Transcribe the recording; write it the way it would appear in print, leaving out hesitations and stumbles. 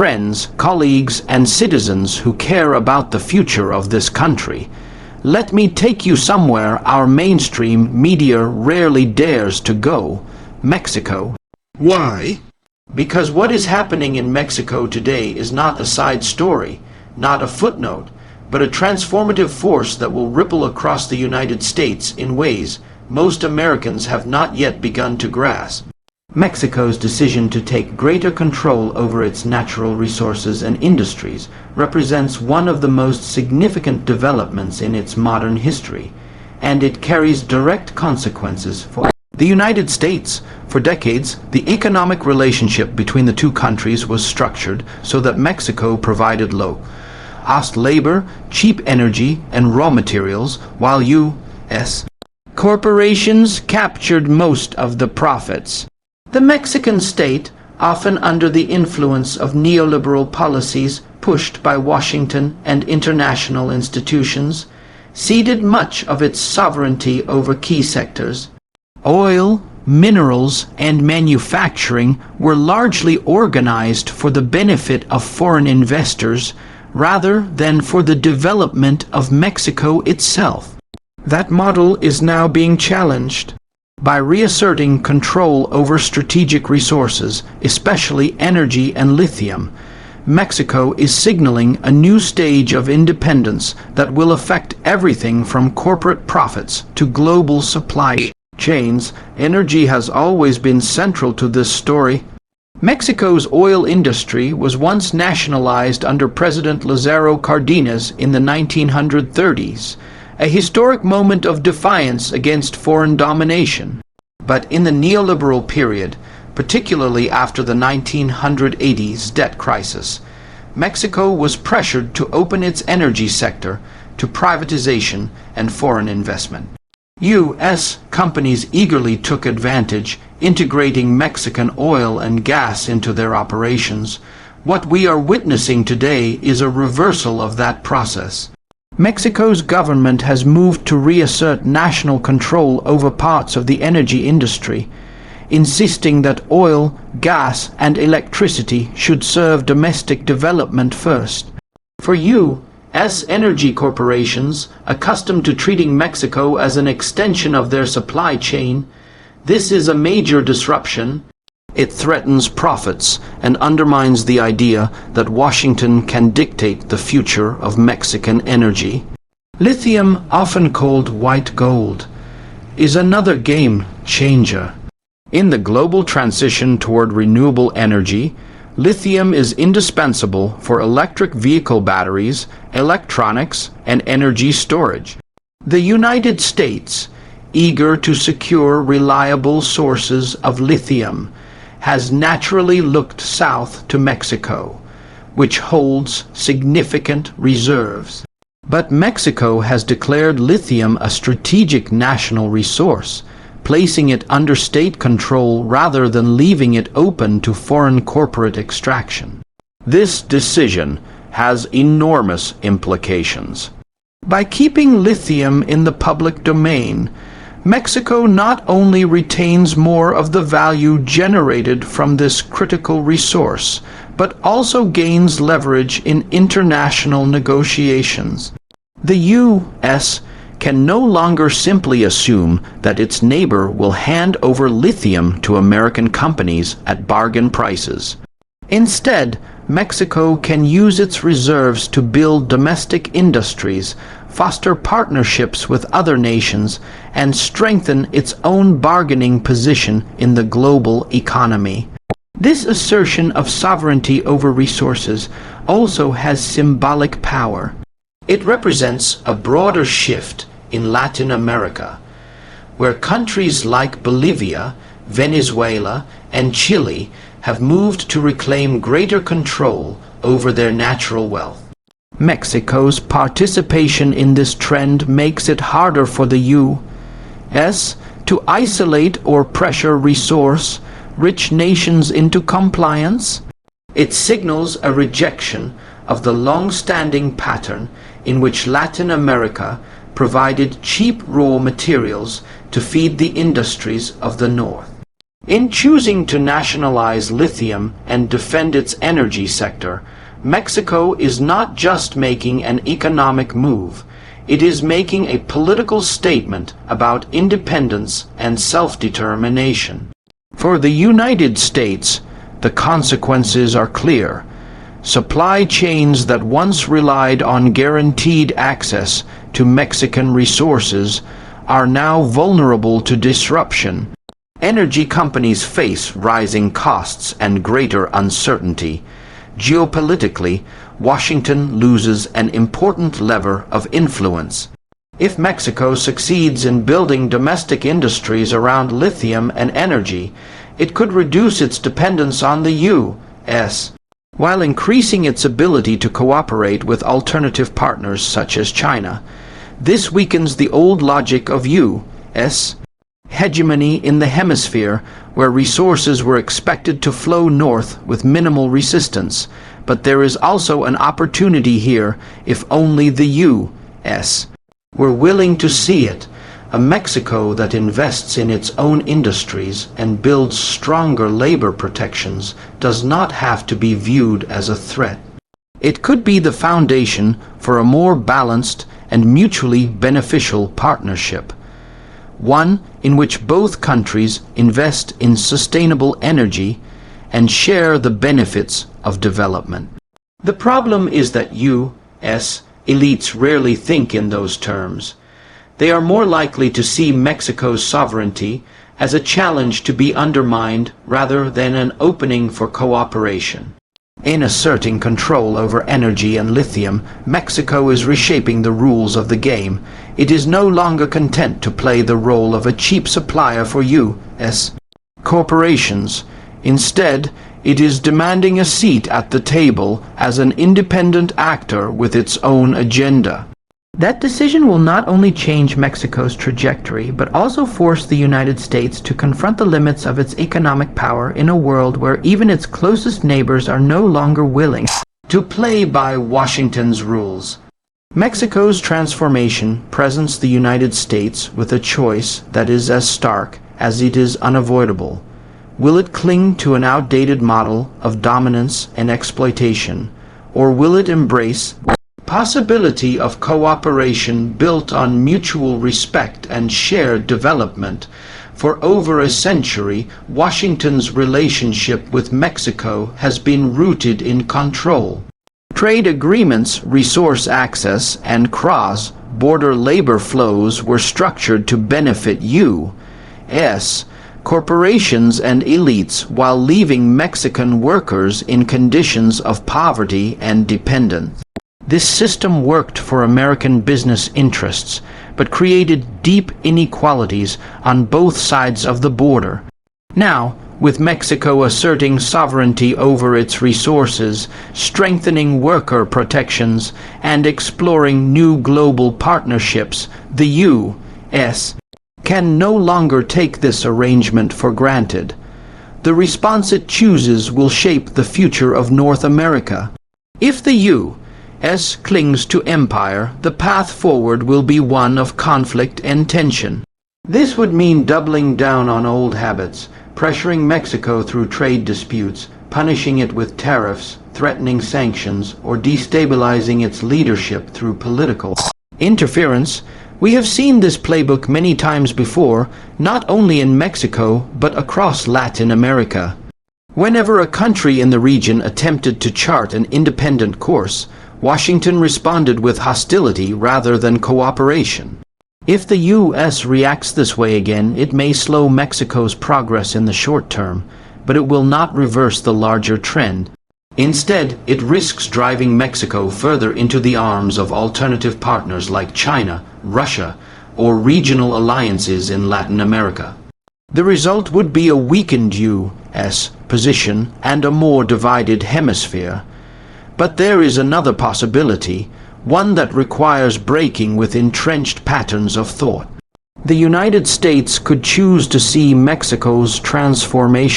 friends, colleagues, and citizens who care about the future of this country, let me take you somewhere our mainstream media rarely dares to go: Mexico. Why? Because what is happening in Mexico today is not a side story, not a footnote, but a transformative force that will ripple across the United States in ways most Americans have not yet begun to grasp. Mexico's decision to take greater control over its natural resources and industries represents one of the most significant developments in its modern history, and it carries direct consequences for the United States. For decades, the economic relationship between the two countries was structured so that Mexico provided low-cost labor, cheap energy, and raw materials, while U.S. corporations captured most of the profits. The Mexican state, often under the influence of neoliberal policies pushed by Washington and international institutions, ceded much of its sovereignty over key sectors. Oil, minerals, and manufacturing were largely organized for the benefit of foreign investors rather than for the development of Mexico itself. That model is now being challenged. By reasserting control over strategic resources, especially energy and lithium, Mexico is signaling a new stage of independence that will affect everything from corporate profits to global supply chains. Energy has always been central to this story. Mexico's oil industry was once nationalized under President Lázaro Cárdenas in the 1930s. A historic moment of defiance against foreign domination. But in the neoliberal period, particularly after the 1980s debt crisis, Mexico was pressured to open its energy sector to privatization and foreign investment. U.S. companies eagerly took advantage, integrating Mexican oil and gas into their operations. What we are witnessing today is a reversal of that process. Mexico's government has moved to reassert national control over parts of the energy industry, insisting that oil, gas, and electricity should serve domestic development first. For U.S. energy corporations, accustomed to treating Mexico as an extension of their supply chain, this is a major disruption. It threatens profits and undermines the idea that Washington can dictate the future of Mexican energy. Lithium, often called white gold, is another game changer. In the global transition toward renewable energy, lithium is indispensable for electric vehicle batteries, electronics, and energy storage. The United States, eager to secure reliable sources of lithium, has naturally looked south to Mexico, which holds significant reserves. But Mexico has declared lithium a strategic national resource, placing it under state control rather than leaving it open to foreign corporate extraction. This decision has enormous implications. By keeping lithium in the public domain, Mexico not only retains more of the value generated from this critical resource, but also gains leverage in international negotiations. The U.S. can no longer simply assume that its neighbor will hand over lithium to American companies at bargain prices. Instead, Mexico can use its reserves to build domestic industries, foster partnerships with other nations, and strengthen its own bargaining position in the global economy. This assertion of sovereignty over resources also has symbolic power. It represents a broader shift in Latin America, where countries like Bolivia, Venezuela, and Chile have moved to reclaim greater control over their natural wealth. Mexico's participation in this trend makes it harder for the U.S. to isolate or pressure resource-rich nations into compliance. It signals a rejection of the long-standing pattern in which Latin America provided cheap raw materials to feed the industries of the North. In choosing to nationalize lithium and defend its energy sector, Mexico is not just making an economic move. It is making a political statement about independence and self-determination. For the United States, the consequences are clear. Supply chains that once relied on guaranteed access to Mexican resources are now vulnerable to disruption. Energy companies face rising costs and greater uncertainty. Geopolitically, Washington loses an important lever of influence. If Mexico succeeds in building domestic industries around lithium and energy, it could reduce its dependence on the U.S., while increasing its ability to cooperate with alternative partners such as China. This weakens the old logic of U.S. hegemony in the hemisphere, where resources were expected to flow north with minimal resistance. But there is also an opportunity here if only the U.S. were willing to see it. A Mexico that invests in its own industries and builds stronger labor protections does not have to be viewed as a threat. It could be the foundation for a more balanced and mutually beneficial partnership, one in which both countries invest in sustainable energy and share the benefits of development. The problem is that U.S. elites rarely think in those terms. They are more likely to see Mexico's sovereignty as a challenge to be undermined rather than an opening for cooperation. In asserting control over energy and lithium, Mexico is reshaping the rules of the game. It is no longer content to play the role of a cheap supplier for U.S. corporations. Instead, it is demanding a seat at the table as an independent actor with its own agenda. That decision will not only change Mexico's trajectory, but also force the United States to confront the limits of its economic power in a world where even its closest neighbors are no longer willing to play by Washington's rules. Mexico's transformation presents the United States with a choice that is as stark as it is unavoidable. Will it cling to an outdated model of dominance and exploitation, or will it embrace possibility of cooperation built on mutual respect and shared development? For over a century, Washington's relationship with Mexico has been rooted in control. Trade agreements, resource access, and cross-border labor flows were structured to benefit U.S. corporations and elites while leaving Mexican workers in conditions of poverty and dependence. This system worked for American business interests, but created deep inequalities on both sides of the border. Now, with Mexico asserting sovereignty over its resources, strengthening worker protections, and exploring new global partnerships, the U.S. can no longer take this arrangement for granted. The response it chooses will shape the future of North America. If the U.S. clings to empire, the path forward will be one of conflict and tension. This would mean doubling down on old habits, pressuring Mexico through trade disputes, punishing it with tariffs, threatening sanctions, or destabilizing its leadership through political interference. We have seen this playbook many times before, not only in Mexico, but across Latin America. Whenever a country in the region attempted to chart an independent course, Washington responded with hostility rather than cooperation. If the U.S. reacts this way again, it may slow Mexico's progress in the short term, but it will not reverse the larger trend. Instead, it risks driving Mexico further into the arms of alternative partners like China, Russia, or regional alliances in Latin America. The result would be a weakened U.S. position and a more divided hemisphere. But there is another possibility, one that requires breaking with entrenched patterns of thought. The United States could choose to see Mexico's transformation